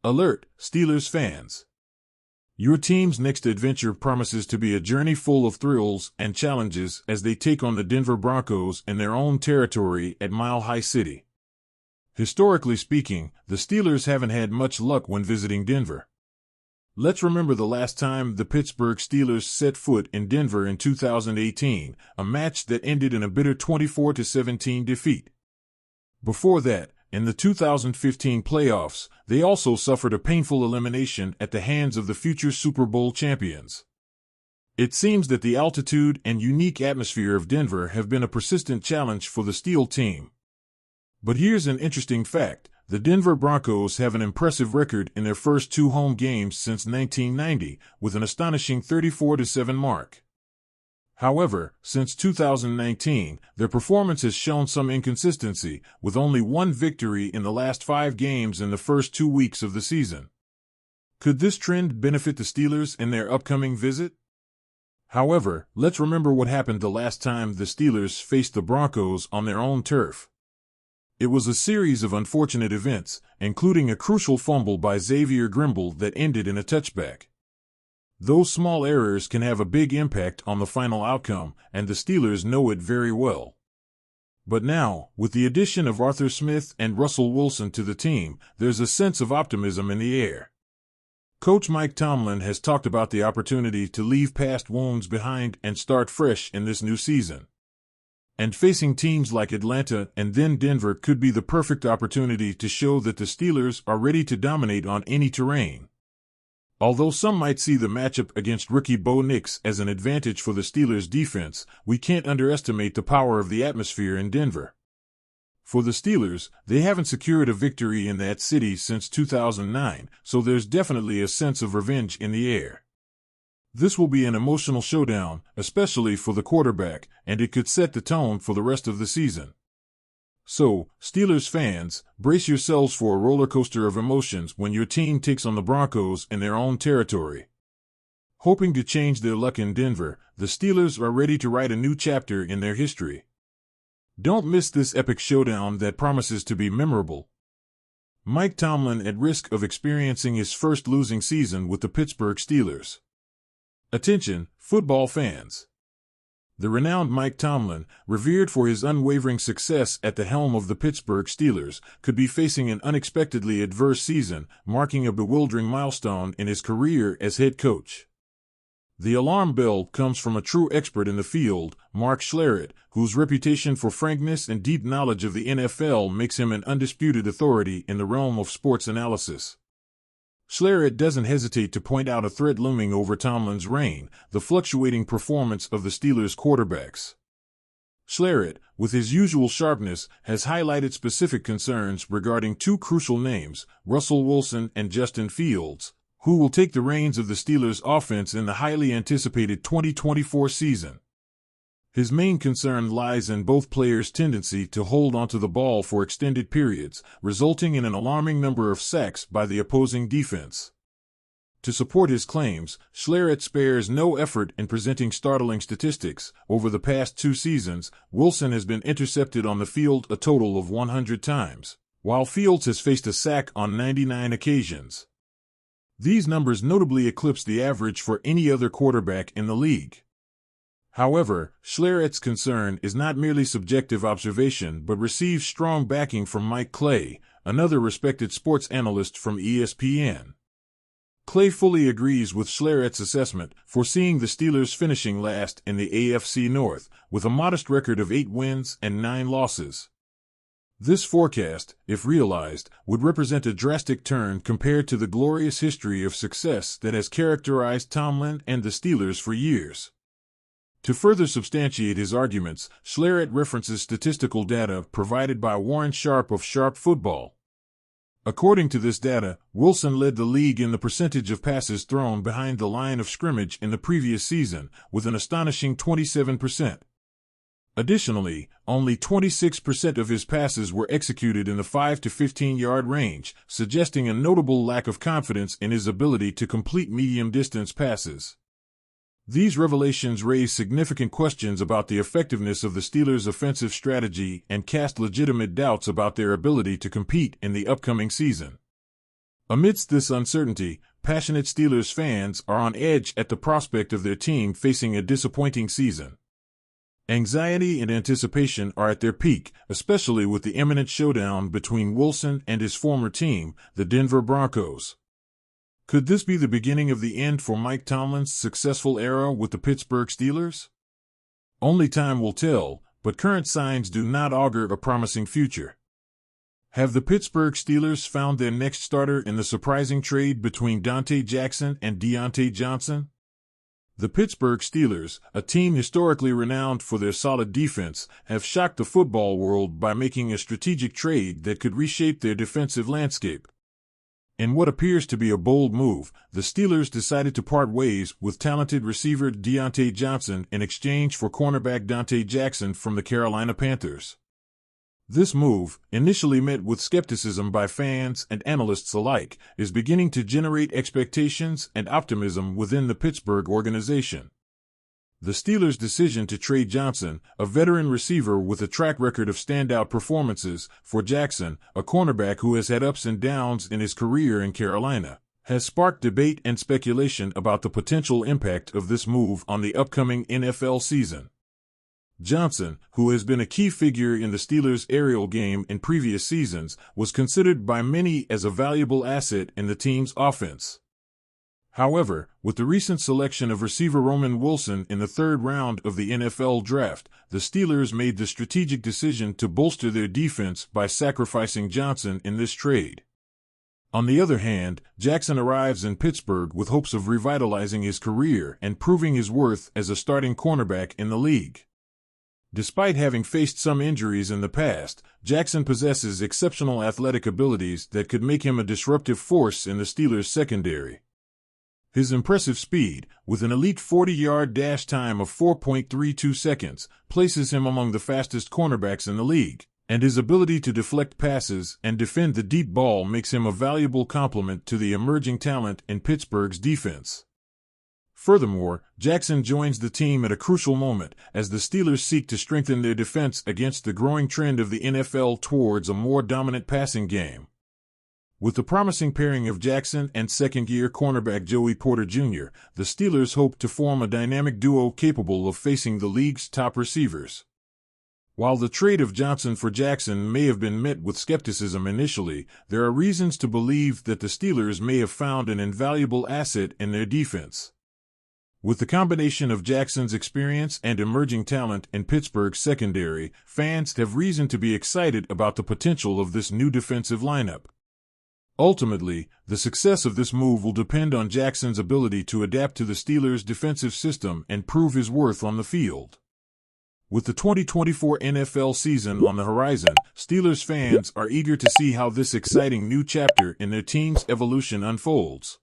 Alert, Steelers fans! Your team's next adventure promises to be a journey full of thrills and challenges as they take on the Denver Broncos in their own territory at Mile High City. Historically speaking, the Steelers haven't had much luck when visiting Denver. Let's remember the last time the Pittsburgh Steelers set foot in Denver in 2018, a match that ended in a bitter 24-17 defeat. Before that, in the 2015 playoffs, they also suffered a painful elimination at the hands of the future Super Bowl champions. It seems that the altitude and unique atmosphere of Denver have been a persistent challenge for the Steel team. But here's an interesting fact. The Denver Broncos have an impressive record in their first 2 home games since 1990, with an astonishing 34-7 mark. However, since 2019, their performance has shown some inconsistency, with only 1 victory in the last 5 games in the first 2 weeks of the season. Could this trend benefit the Steelers in their upcoming visit? However, let's remember what happened the last time the Steelers faced the Broncos on their own turf. It was a series of unfortunate events, including a crucial fumble by Xavier Grimble that ended in a touchback. Those small errors can have a big impact on the final outcome, and the Steelers know it very well. But now, with the addition of Arthur Smith and Russell Wilson to the team, there's a sense of optimism in the air. Coach Mike Tomlin has talked about the opportunity to leave past wounds behind and start fresh in this new season. And facing teams like Atlanta and then Denver could be the perfect opportunity to show that the Steelers are ready to dominate on any terrain. Although some might see the matchup against rookie Bo Nix as an advantage for the Steelers' defense, we can't underestimate the power of the atmosphere in Denver. For the Steelers, they haven't secured a victory in that city since 2009, so there's definitely a sense of revenge in the air. This will be an emotional showdown, especially for the quarterback, and it could set the tone for the rest of the season. So, Steelers fans, brace yourselves for a roller coaster of emotions when your team takes on the Broncos in their own territory. Hoping to change their luck in Denver, the Steelers are ready to write a new chapter in their history. Don't miss this epic showdown that promises to be memorable. Mike Tomlin at risk of experiencing his first losing season with the Pittsburgh Steelers. Attention, football fans! The renowned Mike Tomlin, revered for his unwavering success at the helm of the Pittsburgh Steelers, could be facing an unexpectedly adverse season, marking a bewildering milestone in his career as head coach. The alarm bell comes from a true expert in the field, Mark Schlereth, whose reputation for frankness and deep knowledge of the NFL makes him an undisputed authority in the realm of sports analysis. Schlereth doesn't hesitate to point out a threat looming over Tomlin's reign, the fluctuating performance of the Steelers' quarterbacks. Schlereth, with his usual sharpness, has highlighted specific concerns regarding 2 crucial names, Russell Wilson and Justin Fields, who will take the reins of the Steelers' offense in the highly anticipated 2024 season. His main concern lies in both players' tendency to hold onto the ball for extended periods, resulting in an alarming number of sacks by the opposing defense. To support his claims, Schlereth spares no effort in presenting startling statistics. Over the past 2 seasons, Wilson has been intercepted on the field a total of 100 times, while Fields has faced a sack on 99 occasions. These numbers notably eclipse the average for any other quarterback in the league. However, Schlereth's concern is not merely subjective observation but receives strong backing from Mike Clay, another respected sports analyst from ESPN. Clay fully agrees with Schlereth's assessment, foreseeing the Steelers finishing last in the AFC North, with a modest record of 8 wins and 9 losses. This forecast, if realized, would represent a drastic turn compared to the glorious history of success that has characterized Tomlin and the Steelers for years. To further substantiate his arguments, Schlereth references statistical data provided by Warren Sharp of Sharp Football. According to this data, Wilson led the league in the percentage of passes thrown behind the line of scrimmage in the previous season, with an astonishing 27%. Additionally, only 26% of his passes were executed in the 5 to 15-yard range, suggesting a notable lack of confidence in his ability to complete medium-distance passes. These revelations raise significant questions about the effectiveness of the Steelers' offensive strategy and cast legitimate doubts about their ability to compete in the upcoming season. Amidst this uncertainty, passionate Steelers fans are on edge at the prospect of their team facing a disappointing season. Anxiety and anticipation are at their peak, especially with the imminent showdown between Wilson and his former team, the Denver Broncos. Could this be the beginning of the end for Mike Tomlin's successful era with the Pittsburgh Steelers? Only time will tell, but current signs do not augur a promising future. Have the Pittsburgh Steelers found their next starter in the surprising trade between Donte Jackson and Deontay Johnson? The Pittsburgh Steelers, a team historically renowned for their solid defense, have shocked the football world by making a strategic trade that could reshape their defensive landscape. In what appears to be a bold move, the Steelers decided to part ways with talented receiver Deontay Johnson in exchange for cornerback Donte Jackson from the Carolina Panthers. This move, initially met with skepticism by fans and analysts alike, is beginning to generate expectations and optimism within the Pittsburgh organization. The Steelers' decision to trade Johnson, a veteran receiver with a track record of standout performances, for Jackson, a cornerback who has had ups and downs in his career in Carolina, has sparked debate and speculation about the potential impact of this move on the upcoming NFL season. Johnson, who has been a key figure in the Steelers' aerial game in previous seasons, was considered by many as a valuable asset in the team's offense. However, with the recent selection of receiver Roman Wilson in the third round of the NFL draft, the Steelers made the strategic decision to bolster their defense by sacrificing Johnson in this trade. On the other hand, Jackson arrives in Pittsburgh with hopes of revitalizing his career and proving his worth as a starting cornerback in the league. Despite having faced some injuries in the past, Jackson possesses exceptional athletic abilities that could make him a disruptive force in the Steelers' secondary. His impressive speed, with an elite 40-yard dash time of 4.32 seconds, places him among the fastest cornerbacks in the league, and his ability to deflect passes and defend the deep ball makes him a valuable complement to the emerging talent in Pittsburgh's defense. Furthermore, Jackson joins the team at a crucial moment as the Steelers seek to strengthen their defense against the growing trend of the NFL towards a more dominant passing game. With the promising pairing of Jackson and second-year cornerback Joey Porter Jr., the Steelers hope to form a dynamic duo capable of facing the league's top receivers. While the trade of Johnson for Jackson may have been met with skepticism initially, there are reasons to believe that the Steelers may have found an invaluable asset in their defense. With the combination of Jackson's experience and emerging talent in Pittsburgh's secondary, fans have reason to be excited about the potential of this new defensive lineup. Ultimately, the success of this move will depend on Jackson's ability to adapt to the Steelers' defensive system and prove his worth on the field. With the 2024 NFL season on the horizon, Steelers fans are eager to see how this exciting new chapter in their team's evolution unfolds.